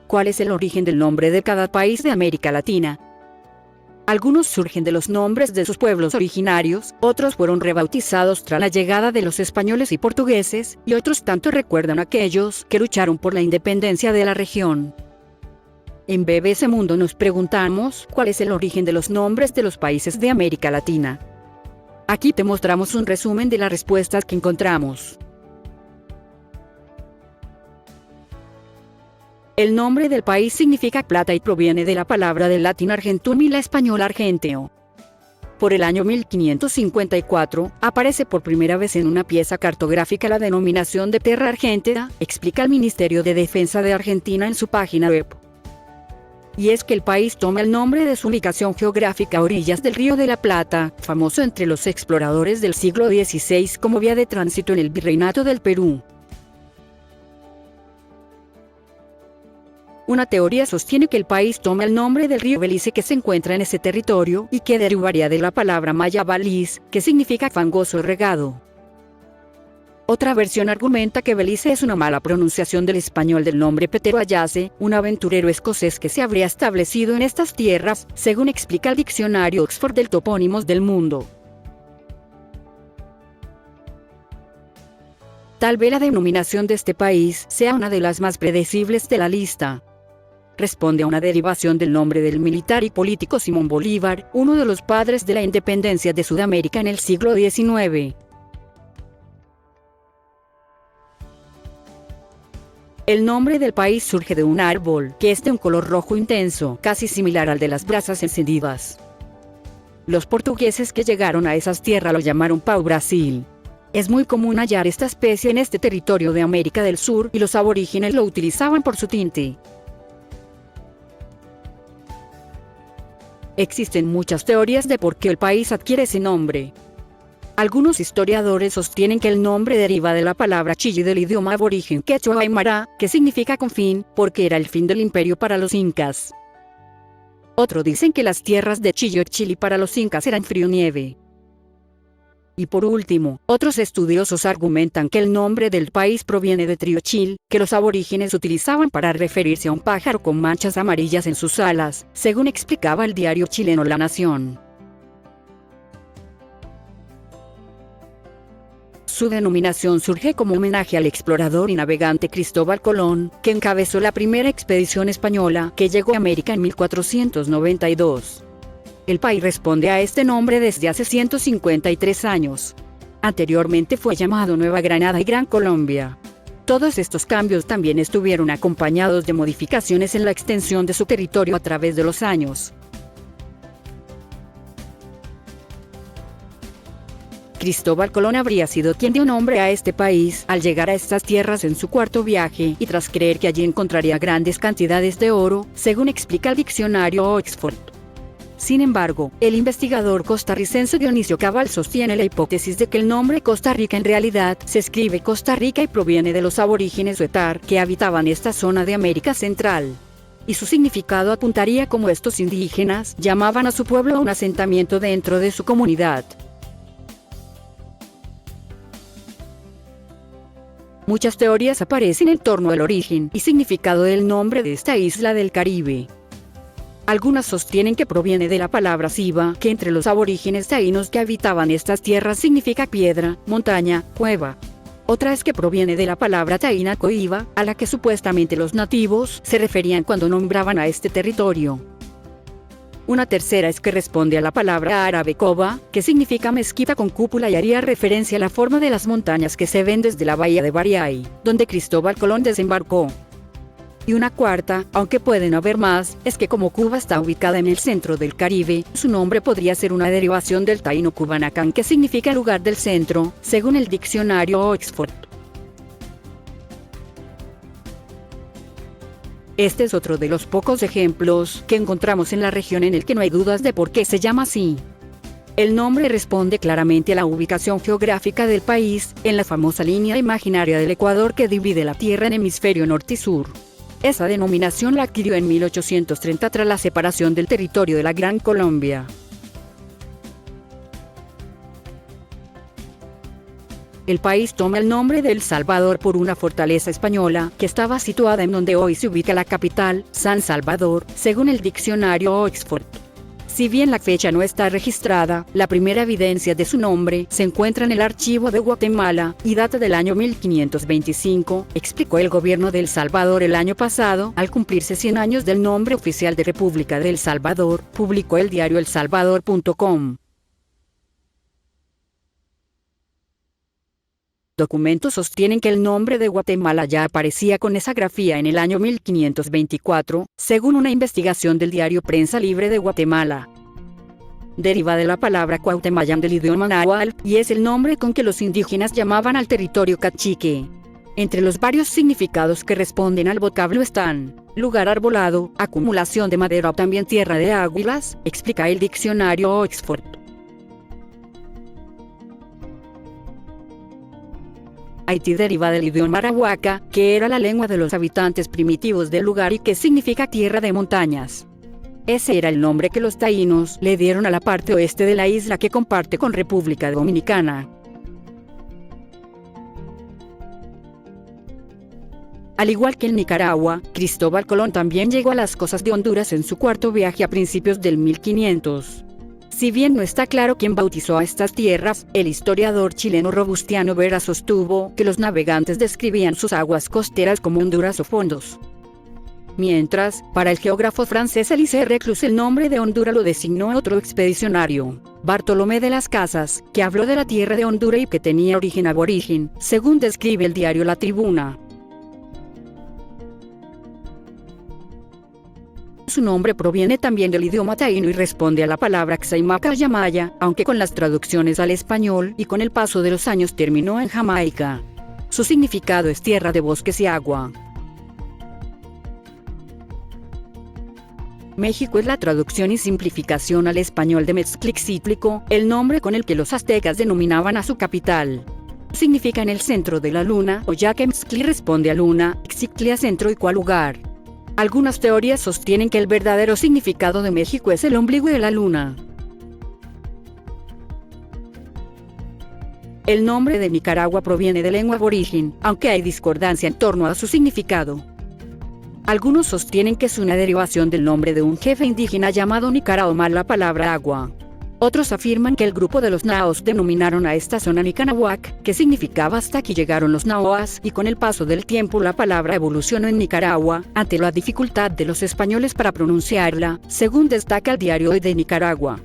¿Cuál es el origen del nombre de cada país de América Latina? Algunos surgen de los nombres de sus pueblos originarios, otros fueron rebautizados tras la llegada de los españoles y portugueses, y otros tanto recuerdan a aquellos que lucharon por la independencia de la región. En BBC Mundo nos preguntamos, ¿cuál es el origen de los nombres de los países de América Latina? Aquí te mostramos un resumen de las respuestas que encontramos. El nombre del país significa plata y proviene de la palabra del latín argentum y la española argenteo. Por el año 1554, aparece por primera vez en una pieza cartográfica la denominación de Terra Argentea, explica el Ministerio de Defensa de Argentina en su página web. Y es que el país toma el nombre de su ubicación geográfica a orillas del Río de la Plata, famoso entre los exploradores del siglo XVI como vía de tránsito en el Virreinato del Perú. Una teoría sostiene que el país toma el nombre del río Belice que se encuentra en ese territorio y que derivaría de la palabra maya baliz, que significa fangoso regado. Otra versión argumenta que Belice es una mala pronunciación del español del nombre Petero Ayase, un aventurero escocés que se habría establecido en estas tierras, según explica el diccionario Oxford del Topónimos del Mundo. Tal vez la denominación de este país sea una de las más predecibles de la lista. Responde a una derivación del nombre del militar y político Simón Bolívar, uno de los padres de la independencia de Sudamérica en el siglo XIX. El nombre del país surge de un árbol, que es de un color rojo intenso, casi similar al de las brasas encendidas. Los portugueses que llegaron a esas tierras lo llamaron pau-brasil. Es muy común hallar esta especie en este territorio de América del Sur, y los aborígenes lo utilizaban por su tinte. Existen muchas teorías de por qué el país adquiere ese nombre. Algunos historiadores sostienen que el nombre deriva de la palabra chilli del idioma aborigen quechua aymara, que significa con fin, porque era el fin del imperio para los incas. Otros dicen que las tierras de Chillo Chili para los incas eran frío-nieve. Y por último, otros estudiosos argumentan que el nombre del país proviene de triochil, que los aborígenes utilizaban para referirse a un pájaro con manchas amarillas en sus alas, según explicaba el diario chileno La Nación. Su denominación surge como homenaje al explorador y navegante Cristóbal Colón, que encabezó la primera expedición española que llegó a América en 1492. El país responde a este nombre desde hace 153 años. Anteriormente fue llamado Nueva Granada y Gran Colombia. Todos estos cambios también estuvieron acompañados de modificaciones en la extensión de su territorio a través de los años. Cristóbal Colón habría sido quien dio nombre a este país al llegar a estas tierras en su cuarto viaje y tras creer que allí encontraría grandes cantidades de oro, según explica el diccionario Oxford. Sin embargo, el investigador costarricense Dionisio Cabal sostiene la hipótesis de que el nombre Costa Rica en realidad se escribe Costa Rica y proviene de los aborígenes Huetar que habitaban esta zona de América Central. Y su significado apuntaría como estos indígenas llamaban a su pueblo a un asentamiento dentro de su comunidad. Muchas teorías aparecen en torno al origen y significado del nombre de esta isla del Caribe. Algunas sostienen que proviene de la palabra Siva, que entre los aborígenes taínos que habitaban estas tierras significa piedra, montaña, cueva. Otra es que proviene de la palabra taína Coiba, a la que supuestamente los nativos se referían cuando nombraban a este territorio. Una tercera es que responde a la palabra árabe Coba, que significa mezquita con cúpula y haría referencia a la forma de las montañas que se ven desde la bahía de Bariay, donde Cristóbal Colón desembarcó. Y una cuarta, aunque pueden haber más, es que como Cuba está ubicada en el centro del Caribe, su nombre podría ser una derivación del taíno Kubanacan que significa lugar del centro, según el diccionario Oxford. Este es otro de los pocos ejemplos que encontramos en la región en el que no hay dudas de por qué se llama así. El nombre responde claramente a la ubicación geográfica del país, en la famosa línea imaginaria del Ecuador que divide la Tierra en hemisferio norte y sur. Esa denominación la adquirió en 1830 tras la separación del territorio de la Gran Colombia. El país toma el nombre de El Salvador por una fortaleza española que estaba situada en donde hoy se ubica la capital, San Salvador, según el diccionario Oxford. Si bien la fecha no está registrada, la primera evidencia de su nombre se encuentra en el archivo de Guatemala y data del año 1525, explicó el gobierno de El Salvador el año pasado, al cumplirse 100 años del nombre oficial de República de El Salvador, publicó el diario elsalvador.com. Documentos sostienen que el nombre de Guatemala ya aparecía con esa grafía en el año 1524, según una investigación del diario Prensa Libre de Guatemala. Deriva de la palabra Cuauhtémoc del idioma náhuatl, y es el nombre con que los indígenas llamaban al territorio cachique. Entre los varios significados que responden al vocablo están: lugar arbolado, acumulación de madera o también tierra de águilas, explica el diccionario Oxford. Haití deriva del idioma arahuaca, que era la lengua de los habitantes primitivos del lugar y que significa tierra de montañas. Ese era el nombre que los taínos le dieron a la parte oeste de la isla que comparte con República Dominicana. Al igual que en Nicaragua, Cristóbal Colón también llegó a las costas de Honduras en su cuarto viaje a principios del 1500. Si bien no está claro quién bautizó a estas tierras, el historiador chileno Robustiano Vera sostuvo que los navegantes describían sus aguas costeras como honduras o fondos. Mientras, para el geógrafo francés Elisée Reclus el nombre de Honduras lo designó otro expedicionario, Bartolomé de las Casas, que habló de la tierra de Honduras y que tenía origen aborigen, según describe el diario La Tribuna. Su nombre proviene también del idioma taíno y responde a la palabra Xaymaca Yamaya, aunque con las traducciones al español y con el paso de los años terminó en Jamaica. Su significado es tierra de bosques y agua. México es la traducción y simplificación al español de Mezclixítlico, el nombre con el que los aztecas denominaban a su capital. Significa en el centro de la luna, o ya que Mezcli responde a luna, Xictli a centro y cual lugar. Algunas teorías sostienen que el verdadero significado de México es el ombligo de la luna. El nombre de Nicaragua proviene de lengua aborigen, aunque hay discordancia en torno a su significado. Algunos sostienen que es una derivación del nombre de un jefe indígena llamado Nicaragua, la palabra agua. Otros afirman que el grupo de los naos denominaron a esta zona Nicanahuac, que significaba hasta aquí llegaron los naoas, y con el paso del tiempo la palabra evolucionó en Nicaragua, ante la dificultad de los españoles para pronunciarla, según destaca el diario Hoy de Nicaragua.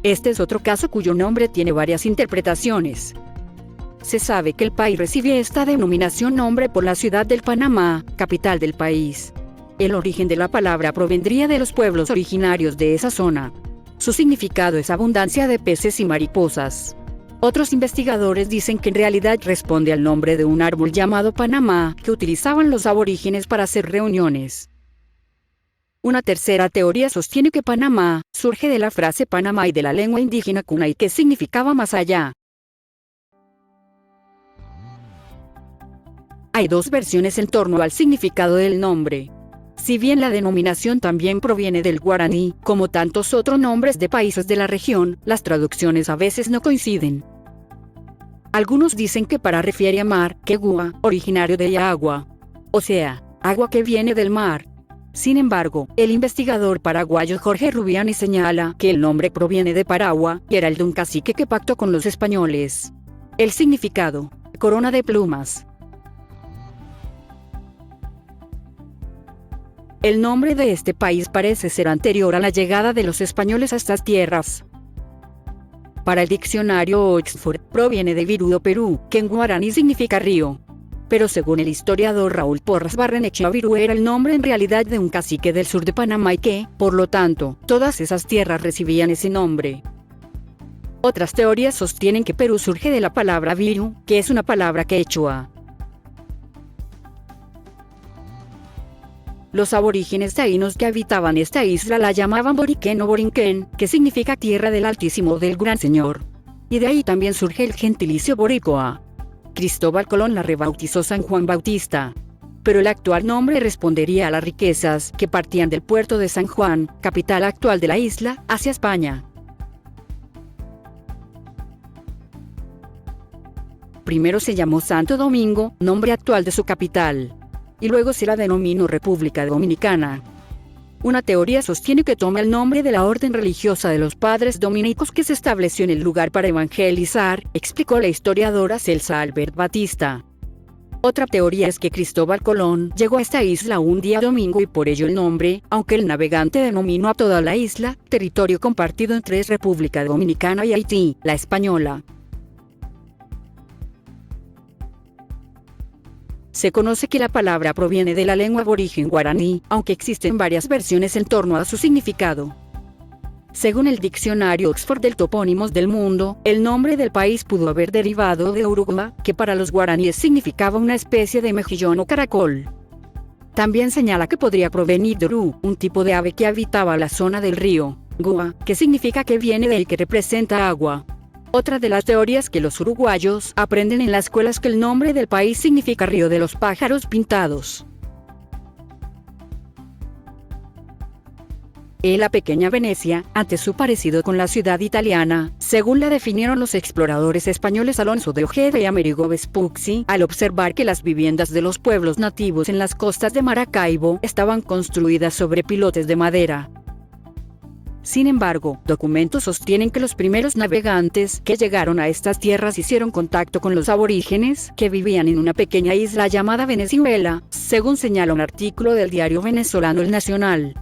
Este es otro caso cuyo nombre tiene varias interpretaciones. Se sabe que el país recibe esta denominación nombre por la ciudad del Panamá, capital del país. El origen de la palabra provendría de los pueblos originarios de esa zona. Su significado es abundancia de peces y mariposas. Otros investigadores dicen que en realidad responde al nombre de un árbol llamado Panamá, que utilizaban los aborígenes para hacer reuniones. Una tercera teoría sostiene que Panamá surge de la frase Panamá y de la lengua indígena Kunai, que significaba más allá. Hay dos versiones en torno al significado del nombre. Si bien la denominación también proviene del guaraní, como tantos otros nombres de países de la región, las traducciones a veces no coinciden. Algunos dicen que para refiere a mar, que gua, originario de agua. O sea, agua que viene del mar. Sin embargo, el investigador paraguayo Jorge Rubiani señala que el nombre proviene de Paragua, y era el de un cacique que pactó con los españoles. El significado: corona de plumas. El nombre de este país parece ser anterior a la llegada de los españoles a estas tierras. Para el diccionario Oxford, proviene de Virudo, Perú, que en guaraní significa río. Pero según el historiador Raúl Porras Barrenechea, Virú era el nombre en realidad de un cacique del sur de Panamá y que, por lo tanto, todas esas tierras recibían ese nombre. Otras teorías sostienen que Perú surge de la palabra Viru, que es una palabra quechua. Los aborígenes taínos que habitaban esta isla la llamaban Boriquén o Borinquén, que significa tierra del Altísimo del Gran Señor. Y de ahí también surge el gentilicio Boricoa. Cristóbal Colón la rebautizó San Juan Bautista. Pero el actual nombre respondería a las riquezas que partían del puerto de San Juan, capital actual de la isla, hacia España. Primero se llamó Santo Domingo, nombre actual de su capital, y luego se la denominó República Dominicana. Una teoría sostiene que toma el nombre de la orden religiosa de los padres dominicos que se estableció en el lugar para evangelizar, explicó la historiadora Celsa Albert Batista. Otra teoría es que Cristóbal Colón llegó a esta isla un día domingo y por ello el nombre, aunque el navegante denominó a toda la isla, territorio compartido entre República Dominicana y Haití, la española. Se conoce que la palabra proviene de la lengua aborigen guaraní, aunque existen varias versiones en torno a su significado. Según el diccionario Oxford del Topónimos del Mundo, el nombre del país pudo haber derivado de Uruguay, que para los guaraníes significaba una especie de mejillón o caracol. También señala que podría provenir de Uru, un tipo de ave que habitaba la zona del río Gua, que significa que viene del que representa agua. Otra de las teorías que los uruguayos aprenden en las escuelas que el nombre del país significa Río de los Pájaros Pintados. La pequeña Venecia, ante su parecido con la ciudad italiana, según la definieron los exploradores españoles Alonso de Ojeda y Amerigo Vespucci, al observar que las viviendas de los pueblos nativos en las costas de Maracaibo estaban construidas sobre pilotes de madera. Sin embargo, documentos sostienen que los primeros navegantes que llegaron a estas tierras hicieron contacto con los aborígenes, que vivían en una pequeña isla llamada Venezuela, según señala un artículo del diario venezolano El Nacional.